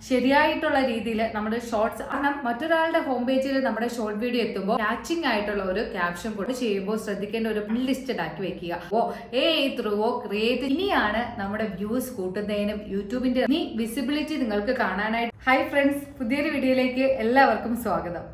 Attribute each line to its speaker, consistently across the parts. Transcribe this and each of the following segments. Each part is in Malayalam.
Speaker 1: ശരിയായിട്ടുള്ള രീതിയിൽ നമ്മുടെ ഷോർട്സ് കാരണം മറ്റൊരാളുടെ ഹോം പേജിൽ നമ്മുടെ ഷോർട്ട് വീഡിയോ എത്തുമ്പോൾ മാച്ചിങ് ആയിട്ടുള്ള ഒരു ക്യാപ്ഷൻ കൊണ്ട് ചെയ്യുമ്പോൾ ശ്രദ്ധിക്കേണ്ട ഒരു ലിസ്റ്റഡ് ആക്കി വെക്കുക. ത്രൂവോ ക്രിയേറ്റ് ഇനിയാണ് നമ്മുടെ വ്യൂസ് കൂട്ടുന്നതിനും യൂട്യൂബിന്റെ ഇനി വിസിബിലിറ്റി നിങ്ങൾക്ക് കാണാനായിട്ട്. ഹായ് ഫ്രണ്ട്സ്, പുതിയൊരു വീഡിയോയിലേക്ക് എല്ലാവർക്കും സ്വാഗതം.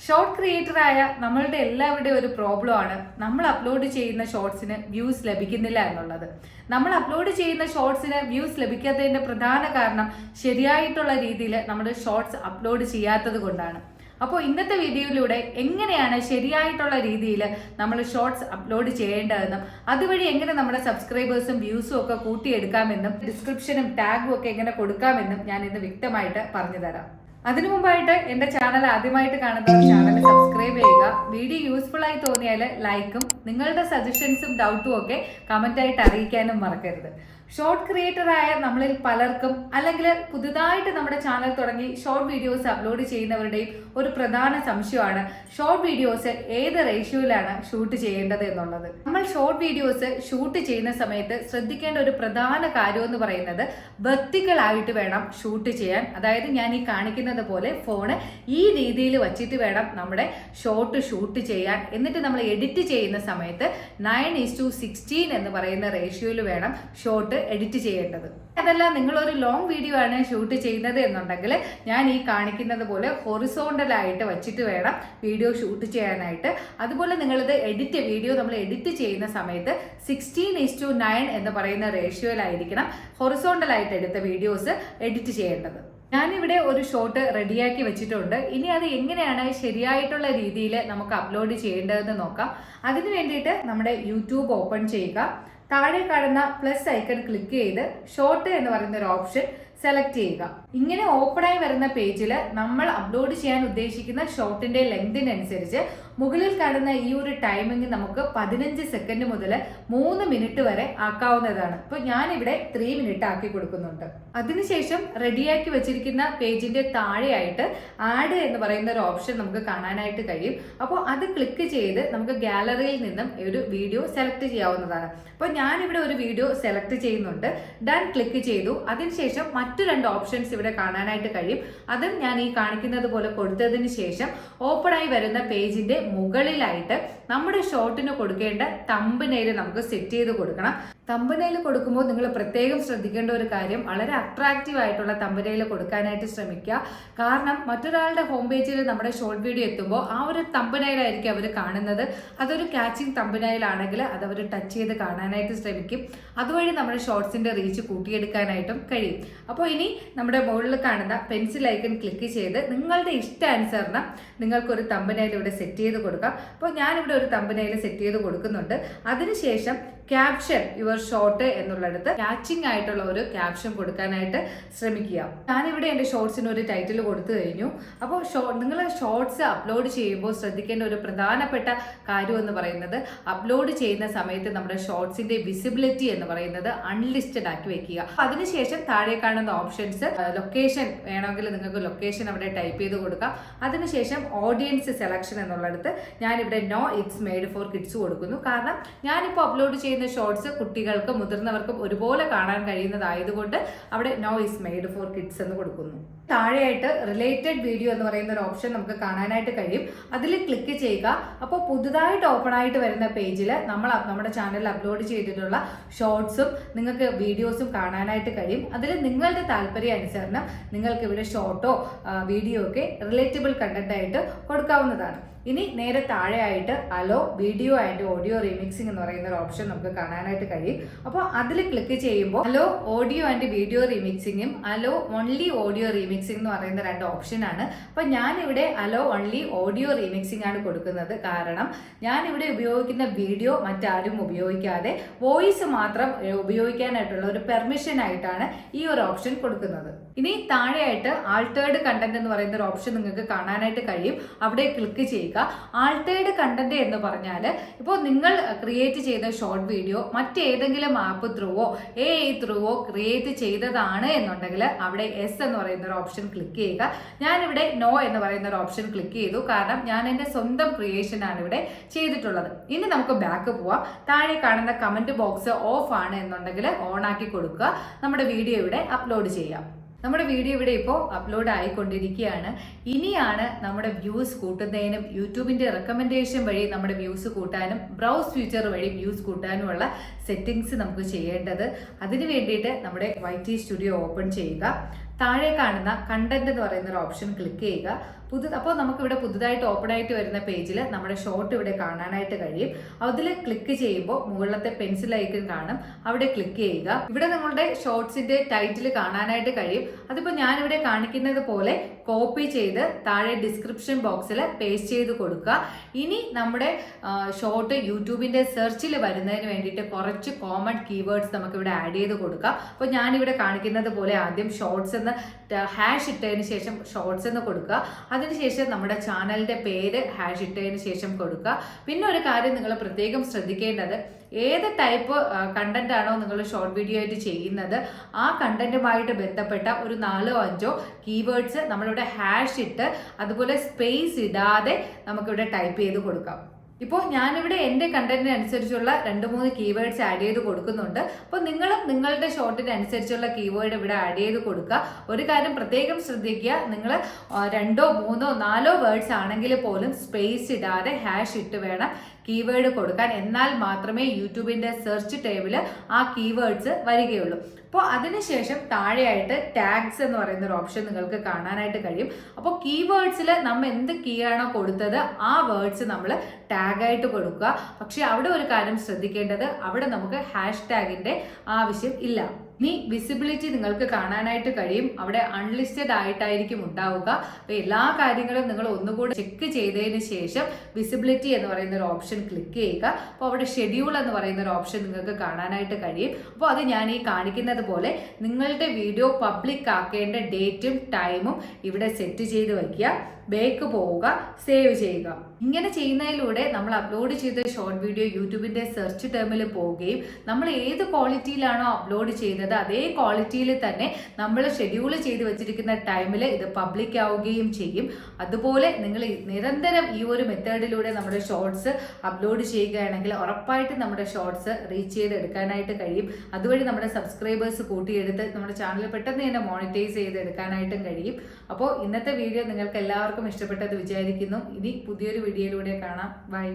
Speaker 1: ഷോർട്ട് ക്രിയേറ്ററായ നമ്മളുടെ എല്ലാവരുടെയും ഒരു പ്രോബ്ലം ആണ് നമ്മൾ അപ്ലോഡ് ചെയ്യുന്ന ഷോർട്സിന് വ്യൂസ് ലഭിക്കുന്നില്ല എന്നുള്ളത്. നമ്മൾ അപ്ലോഡ് ചെയ്യുന്ന ഷോർട്സിന് വ്യൂസ് ലഭിക്കാത്തതിന്റെ പ്രധാന കാരണം ശരിയായിട്ടുള്ള രീതിയിൽ നമ്മുടെ ഷോർട്സ് അപ്ലോഡ് ചെയ്യാത്തത് കൊണ്ടാണ്. അപ്പോൾ ഇന്നത്തെ വീഡിയോയിലൂടെ എങ്ങനെയാണ് ശരിയായിട്ടുള്ള രീതിയിൽ നമ്മൾ ഷോർട്സ് അപ്ലോഡ് ചെയ്യേണ്ടതെന്നും അതുവഴി എങ്ങനെ നമ്മുടെ സബ്സ്ക്രൈബേഴ്സും വ്യൂസും ഒക്കെ കൂട്ടിയെടുക്കാമെന്നും ഡിസ്ക്രിപ്ഷനും ടാഗും ഒക്കെ എങ്ങനെ കൊടുക്കാമെന്നും ഞാൻ ഇന്ന് വ്യക്തമായിട്ട് പറഞ്ഞു തരാം. അതിനു മുമ്പായിട്ട് എന്റെ ചാനൽ ആദ്യമായിട്ട് കാണുന്നവർ ചാനൽ സബ്സ്ക്രൈബ് ചെയ്യുക. വീഡിയോ യൂസ്ഫുൾ ആയി തോന്നിയാൽ ലൈക്കും നിങ്ങളുടെ സജഷൻസും ഡൗട്ടും ഒക്കെ കമന്റ് ആയിട്ട് അറിയിക്കാനും മറക്കരുത്. ഷോർട്ട് ക്രിയേറ്ററായ നമ്മളിൽ പലർക്കും അല്ലെങ്കിൽ പുതുതായിട്ട് നമ്മുടെ ചാനൽ തുടങ്ങി ഷോർട്ട് വീഡിയോസ് അപ്ലോഡ് ചെയ്യുന്നവരുടെയും ഒരു പ്രധാന സംശയമാണ് ഷോർട്ട് വീഡിയോസ് ഏത് റേഷ്യോയിലാണ് ഷൂട്ട് ചെയ്യേണ്ടത് എന്നുള്ളത്. നമ്മൾ ഷോർട്ട് വീഡിയോസ് ഷൂട്ട് ചെയ്യുന്ന സമയത്ത് ശ്രദ്ധിക്കേണ്ട ഒരു പ്രധാന കാര്യം എന്ന് പറയുന്നത് വെർട്ടിക്കൽ ആയിട്ട് വേണം ഷൂട്ട് ചെയ്യാൻ. അതായത് ഞാൻ ഈ കാണിക്കുന്നത് പോലെ ഫോണ് ഈ രീതിയിൽ വച്ചിട്ട് വേണം നമ്മുടെ ഷൂട്ട് ചെയ്യാൻ. എന്നിട്ട് നമ്മൾ എഡിറ്റ് ചെയ്യുന്ന സമയത്ത് 9:16 എന്ന് പറയുന്ന റേഷ്യോയിൽ വേണം ഷോർട്ട് എഡിറ്റ് ചെയ്യേണ്ടത്. അതല്ല നിങ്ങളൊരു ലോങ് വീഡിയോ ആണ് ഷൂട്ട് ചെയ്യുന്നത് എന്നുണ്ടെങ്കിൽ ഞാൻ ഈ കാണിക്കുന്നത് പോലെ ഹൊറിസോണ്ടൽ ആയിട്ട് വെച്ചിട്ട് വേണം വീഡിയോ ഷൂട്ട് ചെയ്യാനായിട്ട്. അതുപോലെ നിങ്ങളിത് വീഡിയോ നമ്മൾ എഡിറ്റ് ചെയ്യുന്ന സമയത്ത് 16:9 എന്ന് പറയുന്ന റേഷ്യോയിലായിരിക്കണം ഹൊറിസോണ്ടൽ ആയിട്ട് എടുത്ത വീഡിയോസ് എഡിറ്റ് ചെയ്യേണ്ടത്. ഞാനിവിടെ ഒരു ഷോട്ട് റെഡിയാക്കി വെച്ചിട്ടുണ്ട്. ഇനി അത് എങ്ങനെയാണ് ശരിയായിട്ടുള്ള രീതിയിൽ നമുക്ക് അപ്ലോഡ് ചെയ്യേണ്ടതെന്ന് നോക്കാം. അതിന് വേണ്ടിയിട്ട് നമ്മുടെ യൂട്യൂബ് ഓപ്പൺ ചെയ്യുക. താഴെ കാണുന്ന പ്ലസ് ഐക്കൺ ക്ലിക്ക് ചെയ്ത് ഷോർട്ട് എന്ന് പറയുന്ന ഒരു ഓപ്ഷൻ സെലക്ട് ചെയ്യുക. ഇങ്ങനെ ഓപ്പണായി വരുന്ന പേജിൽ നമ്മൾ അപ്ലോഡ് ചെയ്യാൻ ഉദ്ദേശിക്കുന്ന ഷോർട്ടിന്റെ ലെങ്തിനനുസരിച്ച് മുകളിൽ കാണുന്ന ഈ ഒരു ടൈമിംഗ് നമുക്ക് 15 സെക്കൻഡ് മുതൽ 3 മിനിറ്റ് വരെ ആക്കാവുന്നതാണ്. ഇപ്പൊ ഞാനിവിടെ 3 മിനിറ്റ് ആക്കി കൊടുക്കുന്നുണ്ട്. അതിനുശേഷം റെഡിയാക്കി വെച്ചിരിക്കുന്ന പേജിന്റെ താഴെയായിട്ട് ആഡ് എന്ന് പറയുന്ന ഒരു ഓപ്ഷൻ നമുക്ക് കാണാനായിട്ട് കഴിയും. അപ്പോൾ അത് ക്ലിക്ക് ചെയ്ത് നമുക്ക് ഗാലറിയിൽ നിന്നും ഒരു വീഡിയോ സെലക്ട് ചെയ്യാവുന്നതാണ്. അപ്പോൾ ഞാനിവിടെ ഒരു വീഡിയോ സെലക്ട് ചെയ്യുന്നുണ്ട്. ഡൺ ക്ലിക്ക് ചെയ്തു. അതിനുശേഷം മറ്റു 2 ഓപ്ഷൻസ് ഇവിടെ കാണാനായിട്ട് കഴിയും. അതും ഞാൻ ഈ കാണിക്കുന്നത് പോലെ കൊടുത്തതിന് ശേഷം ഓപ്പണായി വരുന്ന പേജിന്റെ മുകളിലായിട്ട് നമ്മുടെ ഷോർട്ടിന് കൊടുക്കേണ്ട തംബ്നെയിൽ നമുക്ക് സെറ്റ് ചെയ്ത് കൊടുക്കണം. തംബ്നെയിൽ കൊടുക്കുമ്പോൾ നിങ്ങൾ പ്രത്യേകം ശ്രദ്ധിക്കേണ്ട ഒരു കാര്യം വളരെ അട്രാക്റ്റീവ് ആയിട്ടുള്ള തംബ്നെയിൽ കൊടുക്കാനായിട്ട് ശ്രമിക്കുക. കാരണം മറ്റൊരാളുടെ ഹോം പേജിൽ നമ്മുടെ ഷോർട്ട് വീഡിയോ എത്തുമ്പോൾ ആ ഒരു തംബ്നെയിലായിരിക്കും അവർ കാണുന്നത്. അതൊരു ക്യാച്ചിങ് തംബ്നെയിലാണെങ്കിൽ അത് അവർ ടച്ച് ചെയ്ത് കാണാനായിട്ട് ശ്രമിക്കും. അതുവഴി നമ്മുടെ ഷോർട്സിന്റെ റീച്ച് കൂട്ടിയെടുക്കാനായിട്ടും കഴിയും. അപ്പോൾ ഇനി നമ്മുടെ മുകളിൽ കാണുന്ന പെൻസിൽ ഐക്കൺ ക്ലിക്ക് ചെയ്ത് നിങ്ങളുടെ ഇഷ്ടാനുസരണം നിങ്ങൾക്കൊരു തംബ്നെയിൽ ഇവിടെ സെറ്റ് ചെയ്ത് കൊടുക്കാം. അപ്പോൾ ഞാനിവിടെ ഒരു തംബ്നെയിൽ സെറ്റ് ചെയ്ത് കൊടുക്കുന്നുണ്ട്. അതിനുശേഷം ക്യാപ്ഷൻ യുവർ ഷോർട്ട് എന്നുള്ളിടത്ത് ക്യാച്ചിങ് ആയിട്ടുള്ള ഒരു ക്യാപ്ഷൻ കൊടുക്കാനായിട്ട് ശ്രമിക്കുക. ഞാനിവിടെ എൻ്റെ ഷോർട്സിന് ഒരു ടൈറ്റിൽ കൊടുത്തു കഴിഞ്ഞു. അപ്പോൾ നിങ്ങൾ ഷോർട്സ് അപ്ലോഡ് ചെയ്യുമ്പോൾ ശ്രദ്ധിക്കേണ്ട ഒരു പ്രധാനപ്പെട്ട കാര്യം എന്ന് പറയുന്നത് അപ്ലോഡ് ചെയ്യുന്ന സമയത്ത് നമ്മുടെ ഷോർട്സിന്റെ വിസിബിലിറ്റി എന്ന് പറയുന്നത് അൺലിസ്റ്റഡ് ആക്കി വെക്കുക. അതിനുശേഷം താഴെ കാണുന്ന ഓപ്ഷൻസ് ലൊക്കേഷൻ വേണമെങ്കിൽ നിങ്ങൾക്ക് ലൊക്കേഷൻ അവിടെ ടൈപ്പ് ചെയ്ത് കൊടുക്കാം. അതിനുശേഷം ഓഡിയൻസ് സെലക്ഷൻ എന്നുള്ളിടത്ത് ഞാനിവിടെ no it's made for kids കൊടുക്കുന്നു. കാരണം ഞാനിപ്പോൾ അപ്ലോഡ് ചെയ്യുന്ന ഷോർട്സ് കുട്ടികൾക്കും മുതിർന്നവർക്കും ഒരുപോലെ കാണാൻ കഴിയുന്നതായതുകൊണ്ട് അവിടെ no is made for kids എന്ന് കൊടുക്കുന്നു. താഴെയായിട്ട് റിലേറ്റഡ് വീഡിയോ എന്ന് പറയുന്ന ഒരു ഓപ്ഷൻ നമുക്ക് കാണാനായിട്ട് കഴിയും. അതിൽ ക്ലിക്ക് ചെയ്യുക. അപ്പോൾ പുതുതായിട്ട് ഓപ്പൺ ആയിട്ട് വരുന്ന പേജിൽ നമ്മുടെ ചാനലിൽ അപ്ലോഡ് ചെയ്തിട്ടുള്ള ഷോർട്സും നിങ്ങൾക്ക് വീഡിയോസും കാണാനായിട്ട് കഴിയും. അതിൽ നിങ്ങളുടെ താല്പര്യ അനുസരണം നിങ്ങൾക്ക് ഇവിടെ ഷോർട്ടോ വീഡിയോ ഒക്കെ റിലേറ്റബിൾ കണ്ടന്റ് ആയിട്ട് കൊടുക്കാവുന്നതാണ്. ഇനി നേരെ താഴെയായിട്ട് hello video and audio remixing എന്ന് പറയുന്ന ഒരു ഓപ്ഷൻ നമുക്ക് കാണാനായിട്ട് കഴിയും. അപ്പോൾ അതിൽ ക്ലിക്ക് ചെയ്യുമ്പോൾ അലോ ഓഡിയോ ആൻഡ് വീഡിയോ റീമിക്സിംഗും അലോ ഓൺലി ഓഡിയോ റീമിക്സിംഗ് എന്ന് പറയുന്ന 2 ഓപ്ഷനാണ്. അപ്പോൾ ഞാനിവിടെ അലോ ഓൺലി ഓഡിയോ റീമിക്സിംഗ് ആണ് കൊടുക്കുന്നത്. കാരണം ഞാനിവിടെ ഉപയോഗിക്കുന്ന വീഡിയോ മറ്റാരും ഉപയോഗിക്കാതെ വോയിസ് മാത്രം ഉപയോഗിക്കാനായിട്ടുള്ള ഒരു പെർമിഷൻ ആയിട്ടാണ് ഈ ഒരു ഓപ്ഷൻ കൊടുക്കുന്നത്. ഇനി താഴെയായിട്ട് ആൾട്ടേർഡ് കണ്ടന്റ് എന്ന് പറയുന്ന ഒരു ഓപ്ഷൻ നിങ്ങൾക്ക് കാണാനായിട്ട് കഴിയും. അവിടെ ക്ലിക്ക് ചെയ്യുക. ആൾട്ടേർഡ് കണ്ടന്റ് എന്ന് പറഞ്ഞാൽ ഇപ്പോൾ നിങ്ങൾ ക്രിയേറ്റ് ചെയ്ത ഷോർട്ട് വീഡിയോ മറ്റേതെങ്കിലും ആപ്പ് ത്രൂവോ ത്രൂവോ ക്രിയേറ്റ് ചെയ്തതാണ് എന്നുണ്ടെങ്കിൽ അവിടെ എസ് എന്ന് പറയുന്ന ഒരു ഓപ്ഷൻ ക്ലിക്ക് ചെയ്യുക. ഞാനിവിടെ നോ എന്ന് പറയുന്ന ഒരു ഓപ്ഷൻ ക്ലിക്ക് ചെയ്തു. കാരണം ഞാൻ എൻ്റെ സ്വന്തം ക്രിയേഷൻ ആണ് ഇവിടെ ചെയ്തിട്ടുള്ളത്. ഇനി നമുക്ക് ബാക്ക് പോവാം. താഴെ കാണുന്ന കമന്റ് ബോക്സ് ഓഫ് ആണ് എന്നുണ്ടെങ്കിൽ ഓൺ ആക്കി കൊടുക്കുക. നമ്മുടെ വീഡിയോ ഇവിടെ അപ്ലോഡ് ചെയ്യാം. നമ്മുടെ വീഡിയോ ഇവിടെ ഇപ്പോൾ അപ്ലോഡ് ആയിക്കൊണ്ടിരിക്കുകയാണ്. ഇനിയാണ് നമ്മുടെ വ്യൂസ് കൂട്ടുന്നതിനും യൂട്യൂബിന്റെ റെക്കമെൻഡേഷൻ വഴി നമ്മുടെ വ്യൂസ് കൂട്ടാനും ബ്രൗസ് ഫീച്ചർ വഴി വ്യൂസ് കൂട്ടാനുമുള്ള സെറ്റിംഗ്സ് നമുക്ക് ചെയ്യേണ്ടത്. അതിന് വേണ്ടിയിട്ട് നമ്മുടെ YT സ്റ്റുഡിയോ ഓപ്പൺ ചെയ്യുക. താഴെ കാണുന്ന കണ്ടന്റ് എന്ന് പറയുന്ന ഒരു ഓപ്ഷൻ ക്ലിക്ക് ചെയ്യുക. അപ്പോൾ നമുക്കിവിടെ പുതുതായിട്ട് ഓപ്പൺ ആയിട്ട് വരുന്ന പേജിൽ നമ്മുടെ ഷോർട്ട് ഇവിടെ കാണാനായിട്ട് കഴിയും. അതിൽ ക്ലിക്ക് ചെയ്യുമ്പോൾ മുകളിലത്തെ പെൻസിൽ ഐക്കൺ കാണും, അവിടെ ക്ലിക്ക് ചെയ്യുക. ഇവിടെ നിങ്ങളുടെ ഷോർട്സിന്റെ ടൈറ്റിൽ കാണാനായിട്ട് കഴിയും. അതിപ്പോൾ ഞാനിവിടെ കാണിക്കുന്നത് പോലെ കോപ്പി ചെയ്ത് താഴെ ഡിസ്ക്രിപ്ഷൻ ബോക്സിൽ പേസ്റ്റ് ചെയ്ത് കൊടുക്കുക. ഇനി നമ്മുടെ ഷോർട്ട് യൂട്യൂബിന്റെ സെർച്ചിൽ വരുന്നതിന് വേണ്ടിയിട്ട് കുറച്ച് കോമൺ കീവേഡ്സ് നമുക്ക് ഇവിടെ ആഡ് ചെയ്ത് കൊടുക്കാം. അപ്പോൾ ഞാനിവിടെ കാണിക്കുന്നത് പോലെ ആദ്യം ഷോർട്സ് എന്ന് ഹാഷ് ഇട്ടതിന് ശേഷം ഷോർട്സ് എന്ന് കൊടുക്കുക. അതിനുശേഷം നമ്മുടെ ചാനലിന്റെ പേര് ഹാഷ് ഇട്ടതിന് ശേഷം കൊടുക്കുക. പിന്നെ ഒരു കാര്യം നിങ്ങൾ പ്രത്യേകം ശ്രദ്ധിക്കേണ്ടത്, ഏത് ടൈപ്പ് കണ്ടന്റ് ആണോ നിങ്ങൾ ഷോർട്ട് വീഡിയോ ആയിട്ട് ചെയ്യുന്നത് ആ കണ്ടന്റുമായിട്ട് ബന്ധപ്പെട്ട ഒരു 4-5 കീവേഡ്സ് നമ്മളിവിടെ ഹാഷ് ഇട്ട് അതുപോലെ സ്പേസ് ഇടാതെ നമുക്കിവിടെ ടൈപ്പ് ചെയ്ത് കൊടുക്കാം. ഇപ്പോൾ ഞാനിവിടെ എൻ്റെ കണ്ടന്റിന് അനുസരിച്ചുള്ള 2-3 കീവേഡ്സ് ആഡ് ചെയ്ത് കൊടുക്കുന്നുണ്ട്. അപ്പോൾ നിങ്ങളും നിങ്ങളുടെ ഷോർട്ടിന് അനുസരിച്ചുള്ള കീവേഡ് ഇവിടെ ആഡ് ചെയ്ത് കൊടുക്കുക. ഒരു കാര്യം പ്രത്യേകം ശ്രദ്ധിക്കുക, നിങ്ങൾ 2, 3, 4 വേർഡ്സ് ആണെങ്കിൽ പോലും സ്പേസ് ഇടാതെ ഹാഷ് ഇട്ട് വേണം കീവേഡ് കൊടുക്കാൻ. എന്നാൽ മാത്രമേ യൂട്യൂബിന്റെ സെർച്ച് ടേബിൾ ആ കീവേഡ്സ് വരികയുള്ളൂ. അപ്പോൾ അതിനുശേഷം താഴെയായിട്ട് ടാഗ്സ് എന്ന് പറയുന്ന ഒരു ഓപ്ഷൻ നിങ്ങൾക്ക് കാണാനായിട്ട് കഴിയും. അപ്പോൾ കീവേഡ്സിൽ നമ്മൾ എന്ത് കീ ആണോ കൊടുത്തത് ആ വേർഡ്സ് നമ്മൾ ടാഗായിട്ട് കൊടുക്കുക. പക്ഷെ അവിടെ ഒരു കാര്യം ശ്രദ്ധിക്കേണ്ടത്, അവിടെ നമുക്ക് ഹാഷ് ടാഗിന്റെ ആവശ്യം ഇല്ല. ഇനി വിസിബിലിറ്റി നിങ്ങൾക്ക് കാണാനായിട്ട് കഴിയും. അവിടെ അൺലിസ്റ്റഡ് ആയിട്ടായിരിക്കും ഉണ്ടാവുക. അപ്പോൾ എല്ലാ കാര്യങ്ങളും നിങ്ങൾ ഒന്നുകൂടി ചെക്ക് ചെയ്തതിന് ശേഷം വിസിബിലിറ്റി എന്ന് പറയുന്ന ഒരു ഓപ്ഷൻ ക്ലിക്ക് ചെയ്യുക. അപ്പോൾ അവിടെ ഷെഡ്യൂൾ എന്ന് പറയുന്ന ഒരു ഓപ്ഷൻ നിങ്ങൾക്ക് കാണാനായിട്ട് കഴിയും. അപ്പോൾ അത് ഞാൻ ഈ കാണിക്കുന്നത് പോലെ നിങ്ങളുടെ വീഡിയോ പബ്ലിക് ആക്കേണ്ട ഡേറ്റും ടൈമും ഇവിടെ സെറ്റ് ചെയ്ത് വയ്ക്കുക. ബാക്ക് പോവുക, സേവ് ചെയ്യുക. ഇങ്ങനെ ചെയ്യുന്നതിലൂടെ നമ്മൾ അപ്ലോഡ് ചെയ്ത ഷോർട്ട് വീഡിയോ യൂട്യൂബിന്റെ സെർച്ച് ടേമിൽ പോവുകയും നമ്മൾ ഏത് ക്വാളിറ്റിയിലാണോ അപ്ലോഡ് ചെയ്തത് അതേ ക്വാളിറ്റിയിൽ തന്നെ നമ്മൾ ഷെഡ്യൂൾ ചെയ്ത് വെച്ചിരിക്കുന്ന ടൈമിൽ ഇത് പബ്ലിക് ആവുകയും ചെയ്യും. അതുപോലെ നിങ്ങൾ നിരന്തരം ഈ ഒരു മെത്തേഡിലൂടെ നമ്മുടെ ഷോർട്സ് അപ്ലോഡ് ചെയ്യുകയാണെങ്കിൽ ഉറപ്പായിട്ടും നമ്മുടെ ഷോർട്സ് റീച്ച് ചെയ്ത് എടുക്കാനായിട്ട് കഴിയും. അതുവഴി നമ്മുടെ സബ്സ്ക്രൈബേഴ്സ് കൂട്ടിയെടുത്ത് നമ്മുടെ ചാനൽ പെട്ടെന്ന് തന്നെ മോണിറ്റൈസ് ചെയ്ത് എടുക്കാനായിട്ടും കഴിയും. അപ്പോൾ ഇന്നത്തെ വീഡിയോ നിങ്ങൾക്ക് എല്ലാവർക്കും ഇഷ്ടപ്പെട്ടത് വിചാരിക്കുന്നു. ഇനി പുതിയൊരു വീഡിയോയിലൂടെ കാണാം. ബൈ.